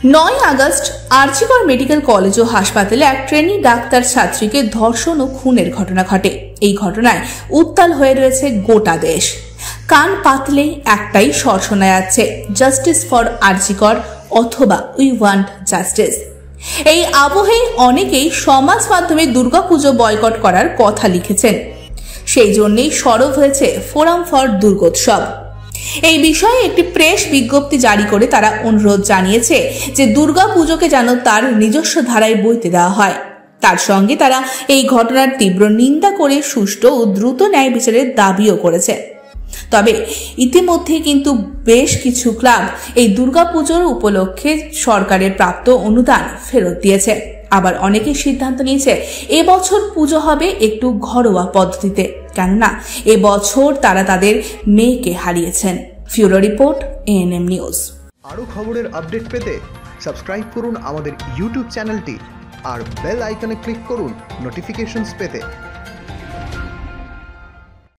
9 August RG Kar medical college ও হাসপাতালে এক trainee doctor ছাত্রীকে ধর্ষণ ও খুনের ঘটনা ঘটে। এই ঘটনায় উত্তাল হয়ে রয়েছে গোটা দেশ। কান পাতলেই একটাই স্বর শোনা যাচ্ছে, জাস্টিস ফর আরজিকর অথবা উই ওয়ান্ট জাস্টিস। এই আবহে অনেকেই সমাজ মাধ্যমে দুর্গাপুজো বয়কট করার কথা লিখেছেন। সেই জন্যই সরব হয়েছে ফোরাম ফর দুর্গোৎসব। এই বিষয়ে একটি প্রেস বিজ্ঞপ্তি জারি করে তারা অনুরোধ জানিয়েছে যে দুর্গাপুজোকে যেন তার নিজস্ব ধারায় বইতে দেওয়া হয়। তার সঙ্গে তারা এই ঘটনার তীব্র নিন্দা করে সুষ্ঠু ও দ্রুত ন্যায় বিচারের দাবিও করেছে। তবে ইতিমধ্যে কিন্তু বেশ কিছু ক্লাব এই দুর্গাপুজোর উপলক্ষে সরকারের প্রাপ্ত অনুদান ফেরত দিয়েছে। আবার অনেকে সিদ্ধান্ত নিয়েছে এবছর পুজো হবে একটু ঘরোয়া পদ্ধতিতে, কেননা এবছর তারা তাদের মেয়েকে হারিয়েছেন। ফিউরো রিপোর্ট, এএনএম নিউজ। আরও খবরের আপডেট পেতে সাবস্ক্রাইব করুন আমাদের ইউটিউব চ্যানেলটি আর বেল আইকনে ক্লিক করুন নোটিফিকেশনস পেতে।